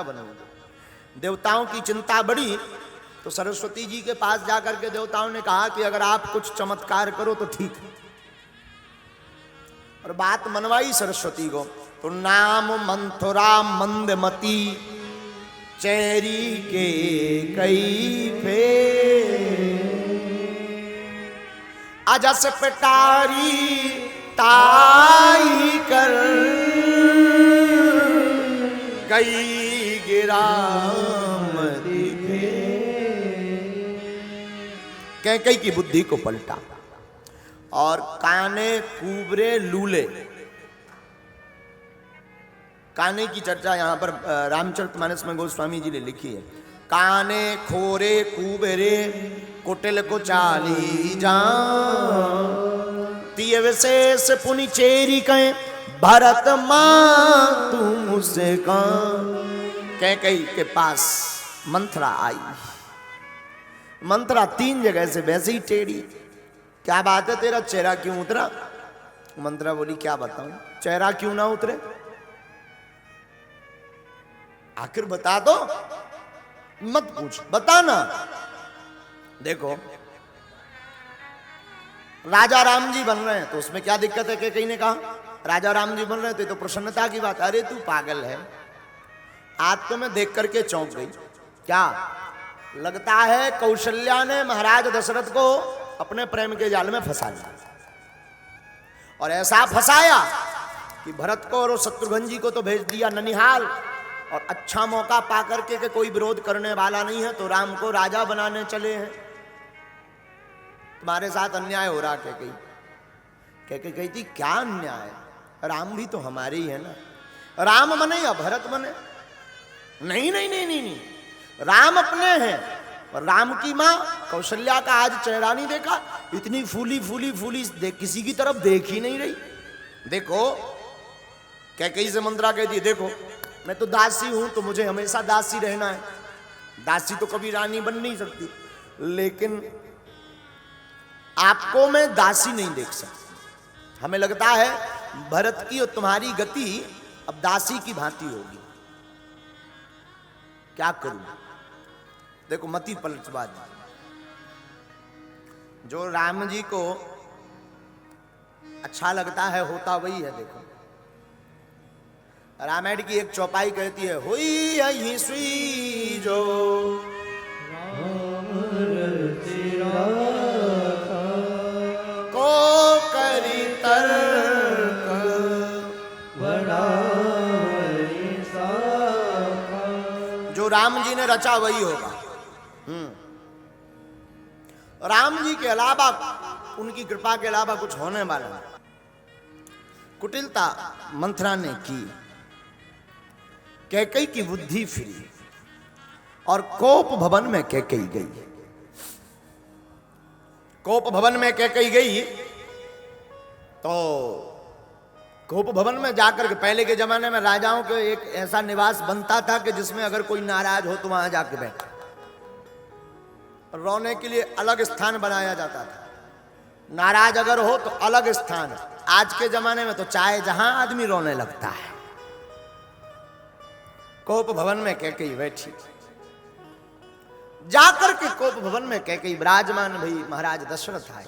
राजा बनूंगा। देवताओं की चिंता बढ़ी तो सरस्वती जी के पास जाकर के देवताओं ने कहा कि अगर आप कुछ चमत्कार करो तो ठीक है। और बात मनवाई सरस्वती को। तो नाम मंथुरा मंदमती चेरी के कई फे अजस पिटारी ताई कर गई गिराम दिखे। कैकई की बुद्धि को पलटा और काने कुबरे लूले। काने की चर्चा यहां पर रामचरितमानस में गोस्वामी जी ने लिखी है। काने खोरे कुबरे कुटिल को चाली जा तिय विशेष पुनि चेरी कहे भरत मां तू मुझसे कैकई के पास मंथरा आई। मंथरा 3 जगह से वैसे ही टेढ़ी। क्या बात है, तेरा चेहरा क्यों उतरा? मंथरा बोली क्या बताऊं, चेहरा क्यों ना उतरे, आखिर बता दो, मत पूछ, बताना। देखो राजा राम जी बन रहे हैं तो उसमें क्या दिक्कत है? कहीं ने कहा राजा राम जी बन रहे थे तो प्रसन्नता की बात। अरे तू पागल है, आज तो मैं देख करके चौंक गई। क्या लगता है कौशल्या ने महाराज दशरथ को अपने प्रेम के जाल में फंसा दिया, और ऐसा फंसाया कि भरत को और शत्रुघ्न जी को तो भेज दिया ननिहाल, और अच्छा मौका पाकर के कोई विरोध करने वाला नहीं है तो राम को राजा बनाने चले हैं। तुम्हारे साथ अन्याय हो रहा कही थी क्या अन्याय, राम भी तो हमारे ही है ना, राम बने या भरत बने। नहीं नहीं नहीं नहीं, नहीं। राम अपने हैं, और राम की मां कौशल्या का आज चेहरा नहीं देखा, इतनी फूली फूली फूली किसी की तरफ देख ही नहीं रही। देखो कैकई से मंत्रा कहती है देखो मैं तो दासी हूं तो मुझे हमेशा दासी रहना है, दासी तो कभी रानी बन नहीं सकती, लेकिन आपको मैं दासी नहीं देख सकती। हमें लगता है भरत की और तुम्हारी गति अब दासी की भांति होगी, क्या करूं। देखो मति पलटवा दी। जो राम जी को अच्छा लगता है होता वही है। देखो रामायण की एक चौपाई कहती है हुई यही सुई जो को करी तर्क जो राम जी ने रचा वही होगा। राम जी के अलावा उनकी कृपा के अलावा कुछ होने वाला नहीं। कुटिलता मंथरा ने की, कैकई की बुद्धि फिरी और कोप भवन में कैकई गई। कोप भवन में कैकई गई तो कोप भवन में जाकर के पहले के जमाने में राजाओं के एक ऐसा निवास बनता था कि जिसमें अगर कोई नाराज हो तो वहां जाके बैठे, रोने के लिए अलग स्थान बनाया जाता था, नाराज अगर हो तो अलग स्थान। आज के जमाने में तो चाहे जहां आदमी रोने लगता है। कोप भवन में कैकई बैठी, जाकर के कोप भवन में कैकई विराजमान भई महाराज दशरथ आए।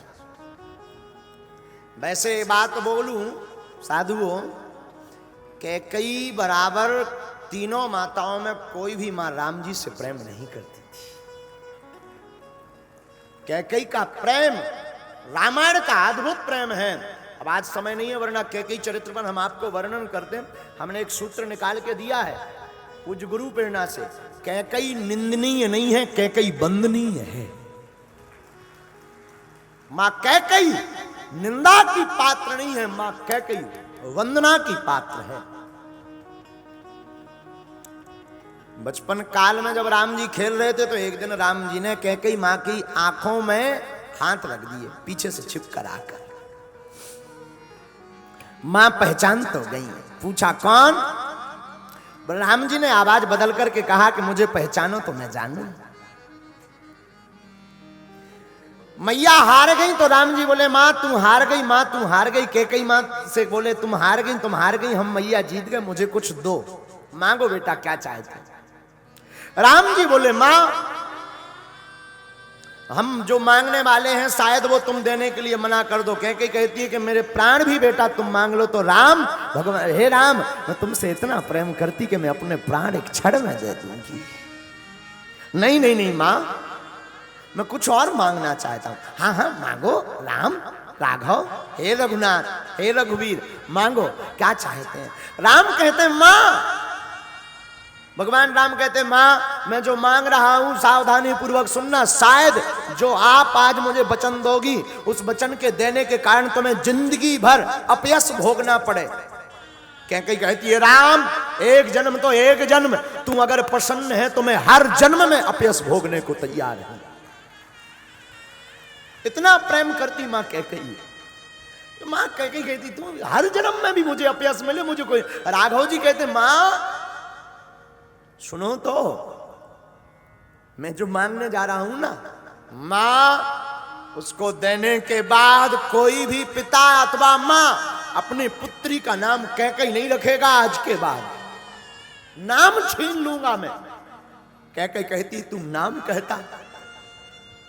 वैसे बात बोलूं साधुओं, कैकई बराबर तीनों माताओं में कोई भी मां राम जी से प्रेम नहीं करती थी। कैकई का प्रेम रामायण का अद्भुत प्रेम है। अब आज समय नहीं है, वरना कैकई चरित्र पर हम आपको वर्णन करते हैं। हमने एक सूत्र निकाल के दिया है पूज्य गुरु प्रेरणा से, कैकई निंदनीय नहीं है, कैकई वंदनीय है। मां कैकई निंदा की पात्र नहीं है, मां कैकई वंदना की पात्र है। बचपन काल में जब राम जी खेल रहे थे तो एक दिन राम जी ने कैकई मां की आंखों में हाथ रख दिए, पीछे से छिप कर आकर। मां पहचान तो गई, पूछा कौन? राम जी ने आवाज बदल करके कहा कि मुझे पहचानो तो मैं जानूं। मैया हार गई तो राम जी बोले मां तू हार गई, मां तू हार गई। कैकई मां से बोले तुम हार गई, तुम हार गई, हम मैया जीत गए, मुझे कुछ दो, मांगो बेटा क्या चाहते। राम जी बोले मां हम जो मांगने वाले हैं शायद वो तुम देने के लिए मना कर दो। कैकेयी कहती है कि मेरे प्राण भी बेटा तुम मांग लो। तो राम भगवान, हे राम मैं तुमसे इतना प्रेम करती कि मैं अपने प्राण एक क्षण में दे दूंगी। नहीं नहीं नहीं मां, मैं कुछ और मांगना चाहता हूं। हाँ हाँ मांगो राम, राघव, हे रघुनाथ, हे रघुवीर, मांगो क्या चाहते हैं। राम कहते हैं मां, भगवान राम कहते हैं मां मैं जो मांग रहा हूं सावधानी पूर्वक सुनना। शायद जो आप आज मुझे वचन दोगी उस वचन के देने के कारण तुम्हें जिंदगी भर अपयश भोगना पड़े। कैकेयी कहती है राम एक जन्म तो एक जन्म, तू अगर प्रसन्न है तो मैं हर जन्म में अपयश भोगने को तैयार हूं। इतना प्रेम करती मां कैकेयी। तो मां कैकेयी कहती तू हर जन्म में भी मुझे अपयश मिले मुझे कोई। राघव जी कहते मां सुनो तो, मैं जो मांगने जा रहा हूं ना मां, उसको देने के बाद कोई भी पिता अथवा मां अपनी पुत्री का नाम कैकेयी नहीं रखेगा। आज के बाद नाम छीन लूंगा मैं। कैकेयी कहती तू नाम कहता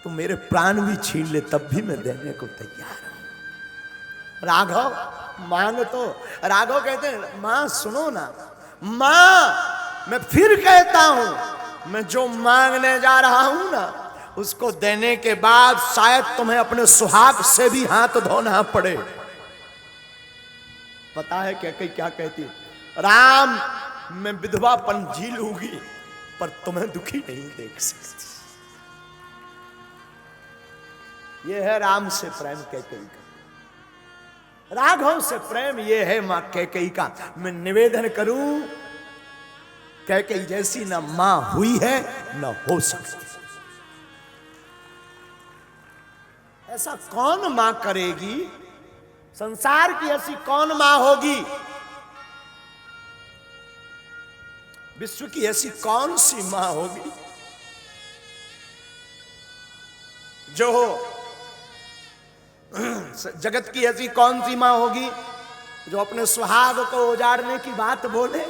तू मेरे प्राण भी छीन ले तब भी मैं देने को तैयार हूं। राघव मांग तो। राघव कहते हैं मां सुनो ना, मां मैं फिर कहता हूं मैं जो मांगने जा रहा हूं ना उसको देने के बाद शायद तुम्हें अपने सुहाग से भी हाथ धोना पड़े। पता है कैकेयी क्या कहती? राम मैं विधवापन जी लूंगी पर तुम्हें दुखी नहीं देख सकती। यह है राम से प्रेम कैकेयी का, राघव से प्रेम यह है मां कैकेयी का। मैं निवेदन करूं कैकेयी जैसी ना मां हुई है ना हो सकती। ऐसा कौन मां करेगी? संसार की ऐसी कौन मां होगी? विश्व की ऐसी कौन सी मां होगी जो जगत की ऐसी कौन सी मां होगी जो अपने सुहाग को उजाड़ने की बात बोले?